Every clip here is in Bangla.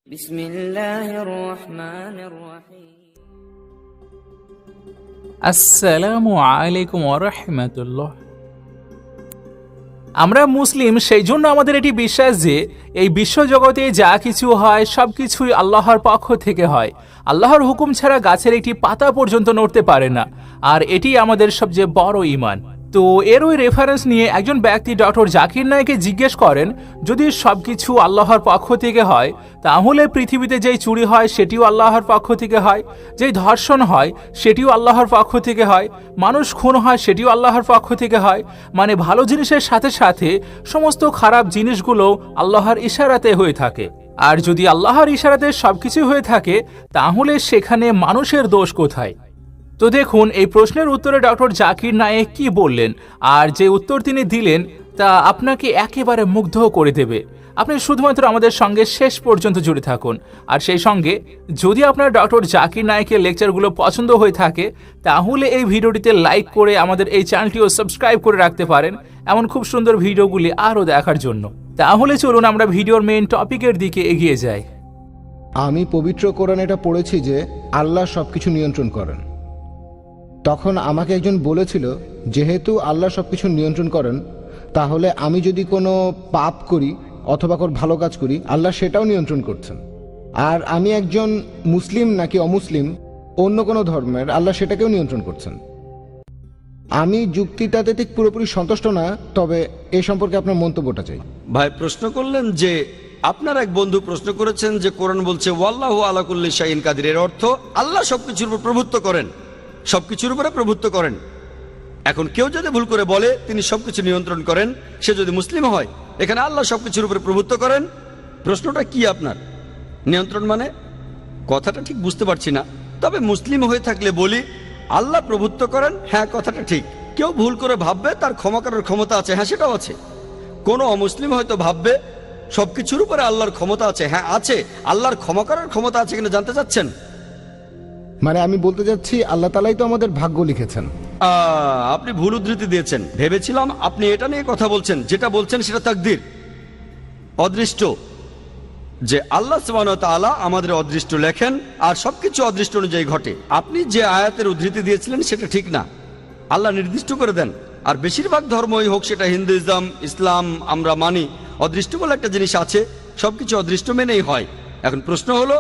বিসমিল্লাহির রহমানির রহিম। আসসালামু আলাইকুম ওয়া রাহমাতুল্লাহ। আমরা মুসলিম, সেই জন্য আমাদের এটি বিশ্বাস যে এই বিশ্বজগতে যা কিছু হয় সব কিছুই আল্লাহর পক্ষ থেকে হয়। আল্লাহর হুকুম ছাড়া গাছের একটি পাতা পর্যন্ত নড়তে পারে না, আর এটি আমাদের সবচেয়ে বড় ঈমান। তো এর ওই রেফারেন্স নিয়ে একজন ব্যক্তি ডক্টর জাকির নায়েককে জিজ্ঞেস করেন, যদি সবকিছু আল্লাহর পক্ষ থেকে হয় তাহলে পৃথিবীতে যেই চুরি হয় সেটিও আল্লাহর পক্ষ থেকে হয়, যেই ধর্ষণ হয় সেটিও আল্লাহর পক্ষ থেকে হয়, মানুষ খুন হয় সেটিও আল্লাহর পক্ষ থেকে হয়, মানে ভালো জিনিসের সাথে সাথে সমস্ত খারাপ জিনিসগুলো আল্লাহর ইশারাতে হয়ে থাকে। আর যদি আল্লাহর ইশারাতে সবকিছু হয়ে থাকে তাহলে সেখানে মানুষের দোষ কোথায়? তো দেখুন, এই প্রশ্নের উত্তরে ডক্টর জাকির নায়েক কি বললেন, আর যে উত্তর তিনি দিলেন তা আপনাকে একেবারে মুগ্ধ করে দেবে। আপনি শুধুমাত্র আমাদের সঙ্গে শেষ পর্যন্ত জুড়ে থাকুন। আর সেই সঙ্গে যদি আপনার ডক্টর জাকির নায়েকের লেকচারগুলো পছন্দ হয়ে থাকে তাহলে এই ভিডিওটিতে লাইক করে আমাদের এই চ্যানেলটিও সাবস্ক্রাইব করে রাখতে পারেন এমন খুব সুন্দর ভিডিওগুলি আরও দেখার জন্য। তাহলে চলুন আমরা ভিডিওর মেইন টপিকের দিকে এগিয়ে যাই। আমি পবিত্র কোরআন এটা পড়েছি যে আল্লাহ সবকিছু নিয়ন্ত্রণ করেন। তখন আমাকে একজন বলেছিল, যেহেতু আল্লাহ সবকিছু নিয়ন্ত্রণ করেন তাহলে আমি যদি কোনো পাপ করি অথবা কোনো ভালো কাজ করি আল্লাহ সেটাও নিয়ন্ত্রণ করছেন। আর আমি একজন মুসলিম নাকি অমুসলিম অন্য কোনো ধর্মের, আল্লাহ সেটাকেও নিয়ন্ত্রণ করছেন। আমি যুক্তিটাতে ঠিক পুরোপুরি সন্তুষ্ট না, তবে এ সম্পর্কে আপনার মন্তব্যটা চাই। ভাই প্রশ্ন করলেন যে আপনার এক বন্ধু প্রশ্ন করেছেন যে কোরআন বলছে ওয়াল্লাহু আলা কুল্লি শাইইন কাদির, এর অর্থ আল্লাহ সবকিছুর উপর প্রভুত্ব করেন, সবকিছুর উপরে প্রভুত্ব করেন। এখন কেউ যদি ভুল করে বলে তিনি সবকিছু নিয়ন্ত্রণ করেন, সে যদি মুসলিম হয়, এখানে আল্লাহ সবকিছুর উপরে প্রভুত্ব করেন, প্রশ্নটা কি আপনার? নিয়ন্ত্রণ মানে কথাটা ঠিক বুঝতে পারছি না। তবে মুসলিম হয়ে থাকলে বলি আল্লাহ প্রভুত্ব করেন, হ্যাঁ কথাটা ঠিক। কেউ ভুল করে ভাববে তার ক্ষমা করার ক্ষমতা আছে, হ্যাঁ সেটাও আছে। কোনো অমুসলিম হয়তো ভাববে সবকিছুর উপরে আল্লাহর ক্ষমতা আছে, হ্যাঁ আছে। আল্লাহর ক্ষমা করার ক্ষমতা আছে কিনা জানতে চাচ্ছেন? মানে আমি বলতে যাচ্ছি আল্লাহ তাআলাই তো আমাদের ভাগ্য লিখেছেন। আপনি ভুল উদ্ধৃতি দিয়েছেন। ভেবেছিলাম আপনি এটা নিয়ে কথা বলছেন। যেটা বলছেন সেটা তাকদীর, অদৃষ্ট, যে আল্লাহ সুবহানাহু ওয়া তাআলা আমাদের অদৃষ্ট লেখেন আর সবকিছু অদৃষ্ট অনুযায়ী ঘটে। আপনি যে আয়াতের উদ্ধৃতি দিয়েছিলেন সেটা ঠিক না। আল্লাহ নির্দিষ্ট করে দেন। আর বেশিরভাগ ধর্মই হোক, সেটা হিন্দুইজম, ইসলাম, আমরা মানি অদৃষ্ট বলে একটা জিনিস আছে, সবকিছু অদৃষ্ট মেনেই হয়। এখন প্রশ্ন হলো,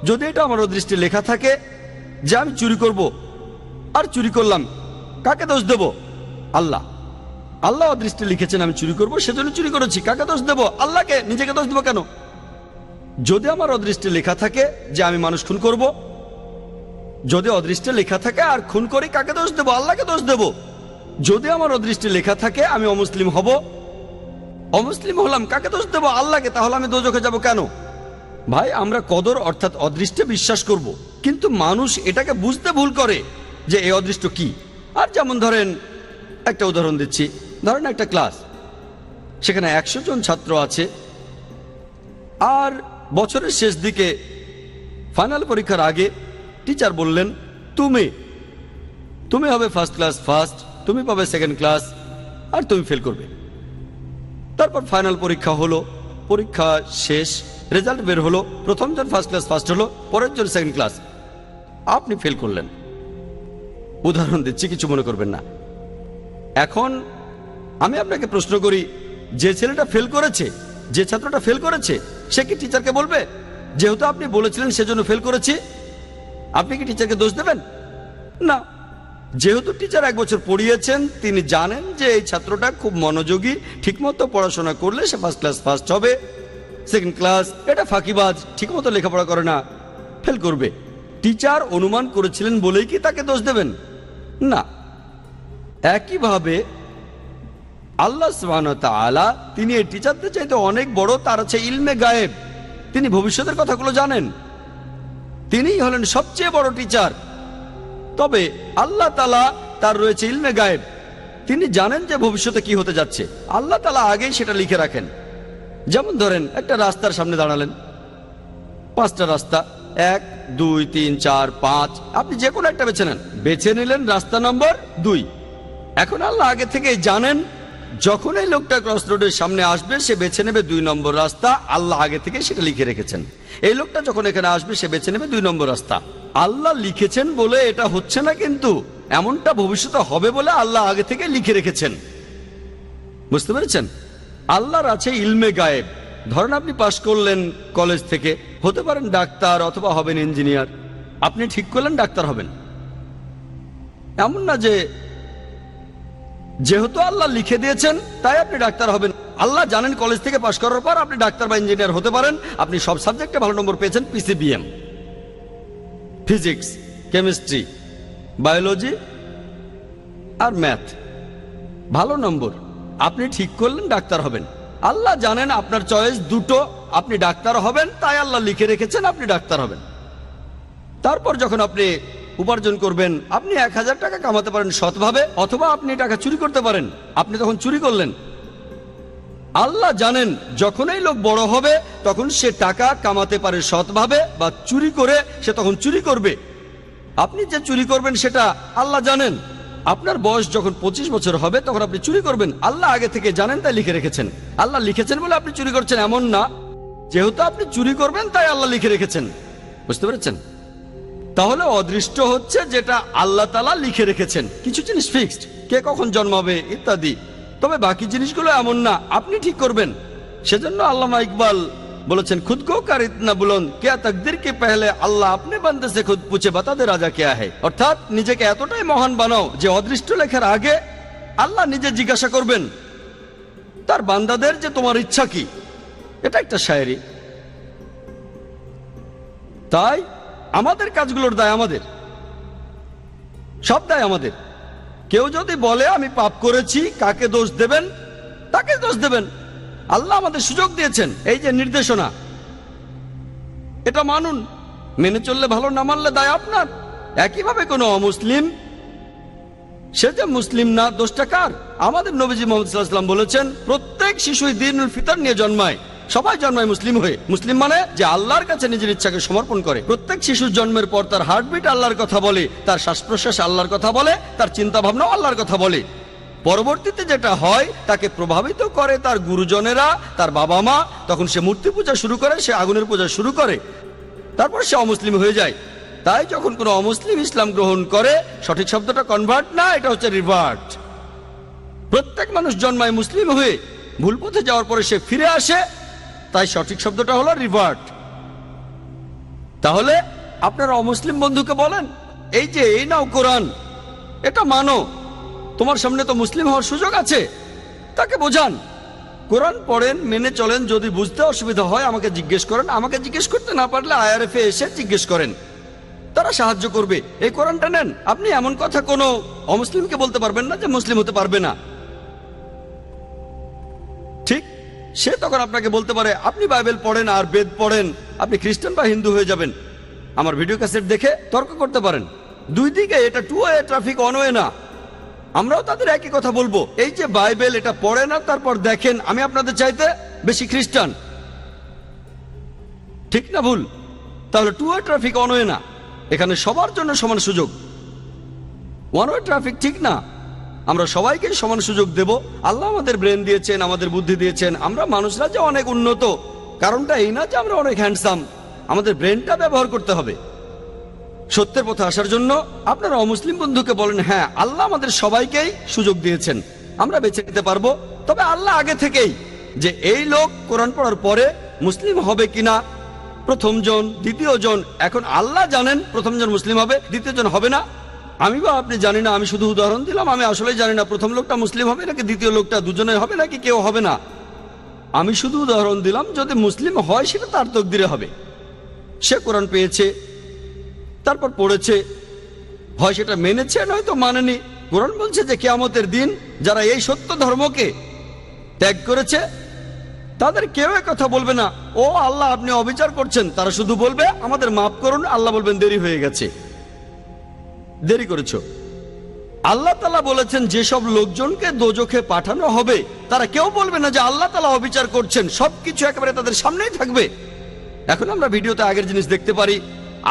যদি এটা আমার অদৃষ্টে লেখা থাকে যে আমি চুরি করব আর চুরি করলাম, কাকে দোষ দেব? আল্লাহ। আল্লাহ অদৃষ্টে লিখেছেন আমি চুরি করব, সেজন্য চুরি করেছি, কাকে দোষ দেব? আল্লাহকে। নিজেকে দোষ দেব কেন? যদি আমার অদৃষ্টে লেখা থাকে যে আমি মানুষ খুন করব, যদি অদৃষ্টে লেখা থাকে আর খুন করি, কাকে দোষ দেব? আল্লাহকে দোষ দেব। যদি আমার অদৃষ্টে লেখা থাকে আমি অমুসলিম হব, অমুসলিম হলাম, কাকে দোষ দেব? আল্লাহকে। তাহলে আমি দোজখে যাব কেন? ভাই, আমরা কদর অর্থাৎ অদৃষ্টে বিশ্বাস করব, কিন্তু মানুষ এটাকে বুঝতে ভুল করে যে এই অদৃষ্ট কি। আর যেমন ধরেন, একটা উদাহরণ দিচ্ছি, ধরেন একটা ক্লাস, সেখানে 100 জন ছাত্র আছে, আর বছরের শেষ দিকে ফাইনাল পরীক্ষার আগে টিচার বললেন তুমি হবে ফার্স্ট ক্লাস ফার্স্ট, তুমি পাবে সেকেন্ড ক্লাস, আর তুমি ফেল করবে। তারপর ফাইনাল পরীক্ষা হলো, পরীক্ষা শেষ, রেজাল্ট বের হলো, প্রথম জন ফার্স্ট ক্লাস ফার্স্ট হলো, পরের জন সেকেন্ড ক্লাস, আপনি ফেল করলেন। উদাহরণ দিচ্ছি, কিছু মনে করবেন না। এখন আমি আপনাকে প্রশ্ন করি, যে ছেলেটা ফেল করেছে, যে ছাত্রটা ফেল করেছে, সে কি টিচারকে বলবে যেহেতু আপনি বলেছিলেন সেজন্য ফেল করেছি? আপনি কি টিচারকে দোষ দেবেন? না। যেহেতু টিচার 1 বছর পড়িয়েছেন, তিনি জানেন যে এই ছাত্রটা খুব মনোযোগী, ঠিকমতো পড়াশোনা করলে সে ফার্স্ট ক্লাস ফার্স্ট হবে, সেকেন্ড ক্লাস, এটা ফাঁকিবাজ, ঠিকমতো লেখাপড়া করে না, ফেল করবে। টিচার অনুমান করেছিলেন বলেই কি তাকে দোষ দেবেন? না। একইভাবে আল্লাহ সুবহানাহু ওয়া তাআলা, তিনি এই টিচারদের চাইতে অনেক বড়, তার আছে ইলমে গায়েব, তিনি ভবিষ্যতের কথাগুলো জানেন, তিনিই হলেন সবচেয়ে বড় টিচার। তবে আল্লাহ তাআলা, তার রয়েছে ইলমে গায়েব, তিনি জানেন যে ভবিষ্যতে কি হতে যাচ্ছে, আল্লাহ তাআলা আগেই সেটা লিখে রাখেন। যেমন ধরেন, একটা রাস্তার সামনে দাঁড়ালেন, 5টা রাস্তা, 1 2 3 4 5, আপনি যে কোনো একটা বেছে নেন, বেছে নিলেন রাস্তা নম্বর 2। এখন আল্লাহ আগে থেকে জানেন যখন এই লোকটা ক্রস রোডের সামনে আসবে সে বেছে নেবে 2 নম্বর রাস্তা, আল্লাহ আগে থেকে সেটা লিখে রেখেছেন। এই লোকটা যখন এখানে আসবে সে বেছে নেবে 2 নম্বর রাস্তা। আল্লাহ লিখেছেন বলে এটা হচ্ছে না, কিন্তু এমনটা ভবিষ্যতে হবে বলে আল্লাহ আগে থেকে লিখে রেখেছেন। বুঝতে পেরেছেন? আল্লাহর আছে ইলমে গায়েব। ধরেন আপনি পাশ করলেন কলেজ থেকে, হতে পারেন ডাক্তার অথবা হবেন ইঞ্জিনিয়ার। আপনি ঠিক করলেন ডাক্তার হবেন, এমন না যে যেহেতু আল্লাহ লিখে দিয়েছেন তাই আপনি ডাক্তার হবেন। আল্লাহ জানেন কলেজ থেকে পাশ করার পর আপনি ডাক্তার বা ইঞ্জিনিয়ার হতে পারেন। আপনি সব সাবজেক্টে ভালো নম্বর পেয়েছেন, পিসিবিএম, ফিজিক্স, কেমিস্ট্রি, বায়োলজি আর ম্যাথ, ভালো নম্বর। আপনি ঠিক করলেন ডাক্তার হবেন। আল্লাহ জানেন আপনার চয়েস দুটো, আপনি ডাক্তার হবেন, তাই আল্লাহ লিখে রেখেছেন আপনি ডাক্তার হবেন। তারপর যখন আপনি উপার্জন করবেন, আপনি 1000 টাকা কামাতে পারেন সৎভাবে, অথবা আপনি টাকা চুরি করতে পারেন। আপনি তখন চুরি করলেন। আল্লাহ জানেন যখন এই লোক বড় হবে তখন সে টাকা কামাতে পারে সৎভাবে বা চুরি করে, সে তখন চুরি করবে। আপনি যে চুরি করবেন সেটা আল্লাহ জানেন। আপনার বয়স যখন 25 বছর হবে তখন আপনি চুরি করবেন, আল্লাহ আগে থেকে জানেন তাই লিখে রেখেছেন। আল্লাহ লিখেছেন বলে আপনি চুরি করছেন এমন না, যেহেতু আপনি চুরি করবেন তাই আল্লাহ লিখে রেখেছেন। বুঝতে পেরেছেন? তাহলে অদৃষ্ট হচ্ছে যেটা আল্লাহ তাআলা লিখে রেখেছেন। কিছু জিনিস ফিক্সড, কে কখন জন্মাবে ইত্যাদি, তবে বাকি জিনিসগুলো এমন না, আপনি ঠিক করবেন। সেজন্য আল্লামা ইকবাল বলেছেন, খুদ কো কার ইতনা বুলন্দ क्या तकदीर के पहले अल्लाह अपने बंदे से खुद पूछे बता दे राजा क्या है। অর্থাৎ নিজেকে এতটাই মহান বানাও যে অদৃষ্ট লেখার আগে আল্লাহ নিজে জিজ্ঞাসা করবেন তার বান্দাদের যে তোমার ইচ্ছা কি। এটা একটা শায়েরি। তাই আমাদের কাজগুলোর দায় আমাদের, সব দায় আমাদের। কেউ যদি বলে আমি পাপ করেছি, কাকে দোষ দেবেন? তাকে দোষ দেবেন। আল্লাহ আমাদের সুযোগ দিয়েছেন, এই যে নির্দেশনা, এটা মানুন, মেনে চললে ভালো, না মানলে দায় আপনার। একইভাবে কোনো অমুসলিম, সে যে মুসলিম না, দোষটা কার? আমাদের নবীজি মুহাম্মদ সাল্লাল্লাহু আলাইহি ওয়াসাল্লাম বলেছেন, প্রত্যেক শিশুই দ্বীনুল ফিতর নিয়ে জন্মায়। সবাই জন্মায় মুসলিম হয়ে। মুসলিম মানে যে আল্লাহর কাছে নিজের ইচ্ছাকে সমর্পণ করে। প্রত্যেক শিশুর জন্মের পর তার হার্টবিট আল্লাহর কথা বলে, তার শ্বাস প্রশ্বাস আল্লাহর কথা বলে, তার চিন্তা ভাবনাও আল্লাহর কথা বলে। পরবর্তীতে যেটা হয় তাকে প্রভাবিত করে তার গুরুজনেরা, তার বাবা মা। তখন সে মূর্তি পূজা শুরু করে, সে আগুনের পূজা শুরু করে, তারপর সে অমুসলিম হয়ে যায়। তাই যখন কোনো অমুসলিম ইসলাম গ্রহণ করে, সঠিক শব্দটা কনভার্ট না, এটা হচ্ছে রিভার্ট। প্রত্যেক মানুষ জন্মায় মুসলিম হয়ে, ভুল পথে যাওয়ার পরে সে ফিরে আসে, তাই সঠিক শব্দটা হলো রিভার্ট। তাহলে আপনারা অমুসলিম বন্ধুকে বলেন, এই যে এই নাও কোরআন, এটা মানো, তোমার সামনে তো মুসলিম হওয়ার সুযোগ আছে। তাকে বোঝান, কোরআন পড়েন, মেনে চলেন। যদি বুঝতে অসুবিধা হয় আমাকে জিজ্ঞেস করেন, আমাকে জিজ্ঞেস করতে না পারলে IRF-এ এসে জিজ্ঞেস করেন, তারা সাহায্য করবে। এই কোরআনটা নেন। আপনি এমন কথা কোনো অমুসলিমকে বলতে পারবেন না যে মুসলিম হতে পারবে না। ঠিক, সে তখন আপনাকে বলতে পারে আপনি বাইবেল পড়েন আর বেদ পড়েন, আপনি খ্রিস্টান বা হিন্দু হয়ে যাবেন। আমার ভিডিও ক্যাসেট দেখে তর্ক করতে পারেন। দুই দিকে, এটা two way traffic, one way না। আমরাও তাদের একই কথা বলবো, এই যে বাইবেল এটা পড়ে না, তারপর দেখেন আমি আপনাদের চাইতে বেশি খ্রিস্টান। ঠিক না ভুল? তাহলে two way traffic, one way না। এখানে সবার জন্য সমান সুযোগ। ওয়ান ওয়ে ট্রাফিক ঠিক না। আমরা সবাইকে সমান সুযোগ দেব। আল্লাহ আমাদের ব্রেন দিয়েছেন, আমাদের বুদ্ধি দিয়েছেন। আমরা মানুষরা যে অনেক উন্নত, কারণটা এই না যে আমরা অনেক হ্যান্ডসাম। আমাদের ব্রেনটা ব্যবহার করতে হবে সত্যের পথে আসার জন্য। আপনারা অমুসলিম বন্ধুকে বলেন, হ্যাঁ আল্লাহ আমাদের সবাইকেই সুযোগ দিয়েছেন, আমরা বেছে নিতে পারবো। তবে আল্লাহ আগে থেকেই যে এই লোক কোরআন পড়ার পরে মুসলিম হবে কিনা, প্রথম জন, দ্বিতীয় জন, এখন আল্লাহ জানেন প্রথম জন মুসলিম হবে, দ্বিতীয় জন হবে না। আমি বা আপনি জানি না, আমি শুধু উদাহরণ দিলাম। আমি আসলেই জানি না প্রথম লোকটা মুসলিম হবে নাকি দ্বিতীয় লোকটা, দুজনে হবে নাকি কেউ হবে না। আমি শুধু উদাহরণ দিলাম, যদি মুসলিম হয় সেটা তার তকদিরে হবে। সে কোরআন পেয়েছে, তারপর পড়েছে, হয় সেটা মেনেছে নয়তো মানেনি। কোরআন বলছে যে কিয়ামতের দিন যারা এই সত্য ধর্মকে ত্যাগ করেছে তাদের কেউ কথা বলবে না, ও আল্লাহ আপনি অবিচার করছেন। তারা শুধু বলবে আমাদের মাফ করুন। আল্লাহ বলবেন দেরি হয়ে গেছে, দেরি করেছো। আল্লাহ তাআলা বলেছেন যেসব লোকজনকে দোজখে পাঠানো হবে তারা কেউ বলবে না যে আল্লাহ তাআলা অবিচার করছেন। সবকিছু একেবারে তাদের সামনেই থাকবে। এখন আমরা ভিডিওতে আগের জিনিস দেখতে পারি।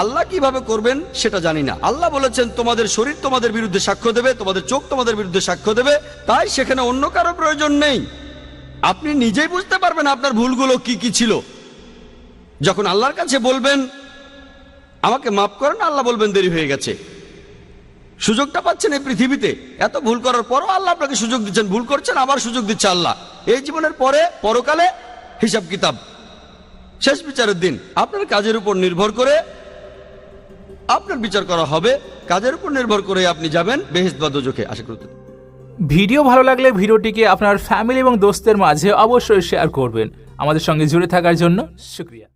আল্লাহ কিভাবে করবেন সেটা জানি না। আল্লাহ বলেছেন তোমাদের শরীর তোমাদের বিরুদ্ধে সাক্ষ্য দেবে, তোমাদের চোখ তোমাদের বিরুদ্ধে সাক্ষ্য দেবে, তাই সেখানে অন্য কারো প্রয়োজন নেই। আপনি নিজেই বুঝতে পারবেন আপনার ভুলগুলো কি কি ছিল। যখন আল্লাহর কাছে বলবেন আমাকে মাফ করেন, আল্লাহ বলবেন দেরি হয়ে গেছে। সুযোগটা পাচ্ছেন এই পৃথিবীতে, এত ভুল করার পরও আল্লাহ আপনাকে সুযোগ দিচ্ছেন, ভুল করছেন আবার সুযোগ দিচ্ছে আল্লাহ। এই জীবনের পরে পরকালে হিসাব কিতাব, শেষ বিচারের দিন আপনার কাজের উপর নির্ভর করে আপনার বিচার করা হবে। কাজের উপর নির্ভর করে আপনি যাবেন বেহেশত বা দোজখে। আশা করতে ভিডিও ভালো লাগলে ভিডিওটিকে আপনার ফ্যামিলি এবং দোস্তের মাঝে অবশ্যই শেয়ার করবেন। আমাদের সঙ্গে জুড়ে থাকার জন্য শুকরিয়া।